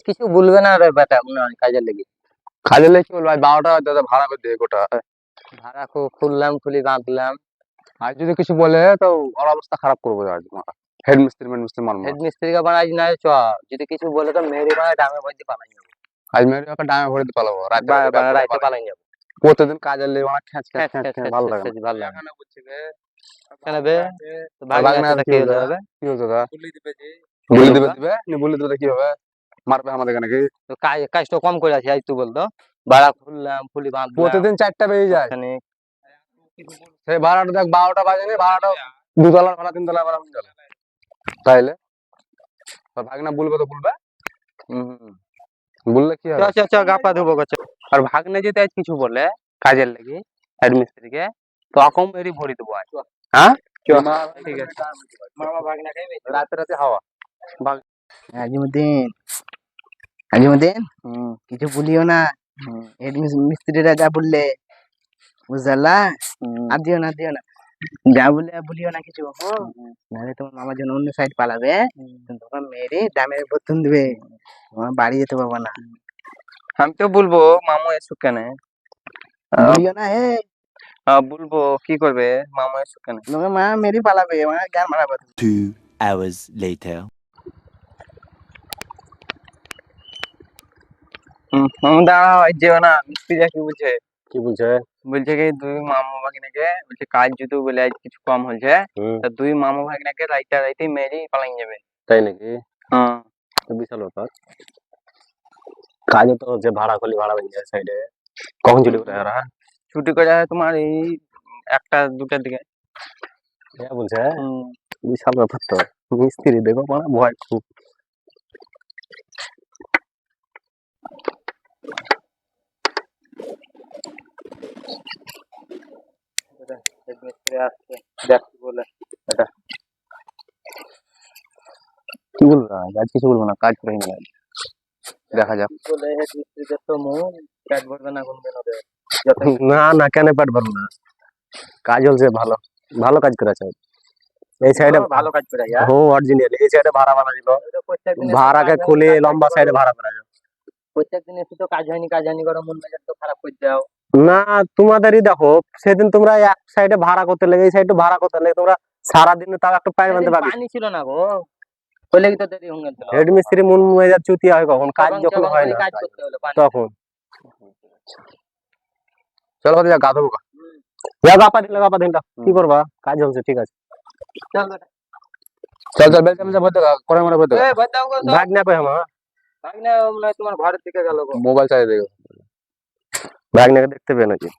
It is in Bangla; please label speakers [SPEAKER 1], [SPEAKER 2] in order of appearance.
[SPEAKER 1] কিছু বলবে না রে বেটা, মনে হয় কাজের লেগে।
[SPEAKER 2] কাজের লেগে কি বলবো, 12টা দাদা ভাড়া করে দিয়ে গোটা।
[SPEAKER 1] ভাড়া খুললাম, খুলি বাঁধলাম।
[SPEAKER 2] আর যদি কিছু বলে তো ওর অবস্থা খারাপ করবো আজ। হেড মিস্ত্রি মারবো।
[SPEAKER 1] হেড মিস্ত্রিকে বানাই না চ, যদি কিছু বলে তো মেরে বানাই ডাঙে ভরতে পালাই যাবো।
[SPEAKER 2] আজ মেরে ওকে ডাঙে ভরে দিতে পারবো,
[SPEAKER 1] রাইতে পালাই যাবো।
[SPEAKER 2] প্রতিদিন কাজের লেগে অনেক খ্যাঁচ খ্যাঁচ ভালো লাগে না।
[SPEAKER 1] ভালো লাগে কেন বে? কি হবে?
[SPEAKER 2] কি হচ্ছে দাদা? বুলি দিবে কি হবে? মারবে আমাদের নাকি?
[SPEAKER 1] তো কাজটা কম করে আছি আজ, তুই বলতো ভাড়া খুললাম, খুলি বাঁধলাম।
[SPEAKER 2] প্রতিদিন 4টা বেজে যায়। সেই ভাড়াটা দেখ 12টা বাজেনি, ভাড়াটা 2 তলার ভাড়া 3 তলার ভাড়া হয়ে গেল। তাইলে ভাগনা বলবে তো বলবে, বললে কি হবে?
[SPEAKER 1] চ গাপা দেবো গেছে। আর ভাগ্নে যদি আজ কিছু বলে কাজের লাগি হেড মিস্ত্রিকে, তখন মেরি ভরি দেবো আজ। হ্যাঁ ঠিক আছে। মামা ভাগনা খাইবে
[SPEAKER 2] রাতে হাওয়া।
[SPEAKER 3] আজিমুদ্দিন কিছু বলিও না। হেড মিস্ত্রিরা যা বললে বুঝলা, আর দিও না যা বলে বলিও না কিছু। নাহলে তোমার মামার জন্য অন্য সাইড পালাবে, তোমার মেরে দামের বর্তন দেবে, তোমার বাড়ি যেতে পারবো না।
[SPEAKER 1] আমি তো বলবো মামু এসো কেন,
[SPEAKER 3] বলিও না হে।
[SPEAKER 1] বলবো কি করবে মামু এসো কেন,
[SPEAKER 3] তোমার মা মেরে পালাবে, গান মারাবে।
[SPEAKER 4] 2 hours later.
[SPEAKER 1] দাঁড়াও আজ যেও না। মিস্ত্রি কি বলছে?
[SPEAKER 2] কি বলছে?
[SPEAKER 1] বলছে কি দুই মামু ভাগনাকে বলছে কাজ যদি বলে আজ কিছু কম হয়েছে, তা দুই মামু ভাগনাকে রাইতে মেরে পালাই যাবে।
[SPEAKER 2] তাই নাকি?
[SPEAKER 1] হ্যাঁ
[SPEAKER 2] বিশাল ব্যাপার। কাজে তো হচ্ছে ভাড়া ভাড়া বেজে যায় সাইডে। কখন চলে করে এরা?
[SPEAKER 1] ছুটি করে তোমার এই 1টা 2টার দিকে।
[SPEAKER 2] বলছে বিশাল ব্যাপার তো। মিস্ত্রি দেখো মানে ভয় খুব।
[SPEAKER 1] আসছে দেখ কি বলে এটা।
[SPEAKER 2] কি বলবো না, আজ কিছু বলবো না, কাজ করে নিলাম, দেখা যাক।
[SPEAKER 1] বলে হেড মিস্ত্রিদের তো মন পেট ভরবে না কোন দিন ওদের।
[SPEAKER 2] না কেন পেট ভরবো না, কাজ হচ্ছে ভালো ভালো কাজ করেছে এই সাইডে।
[SPEAKER 1] ভালো কাজ করে
[SPEAKER 2] অরিজিনাল এই সাইডে ভাড়া বানা দিল, ভাড়াকে খুলে লম্বা সাইডে ভাড়া করা যায়।
[SPEAKER 1] প্রত্যেকদিন এসে তো কাজ হয়নি করে মন মেজাজ তো খারাপ করে দাও
[SPEAKER 2] না। তোমাদেরই দেখো, সেদিন তোমরা এক সাইডে ভাড়া করতে লেগে, এই সাইডে ভাড়া করতে লেগে তোমরা সারাদিনে তাও একটু পানি বানতে পারবে।
[SPEAKER 1] পানি ছিল না গো, বলে কি তো দেরি হয়ে গেল।
[SPEAKER 2] হেড মিস্ত্রি মন মেজাজ চুতিয়া হয় কখন, কাজ যখন হয় না তখন। চলো যা গা ধোবো, যা গাপা দিনটা কি করবা, কাজ হচ্ছে ঠিক আছে। চল বেলচাল যা ভরতে করে মনে ভরতে ভাগ না পাই আমার
[SPEAKER 1] ভাগনা তোমার ঘরের দিকে গেল,
[SPEAKER 2] মোবাইল চাই দেখো, ভাগ না দেখতে পেয়ে নাকি।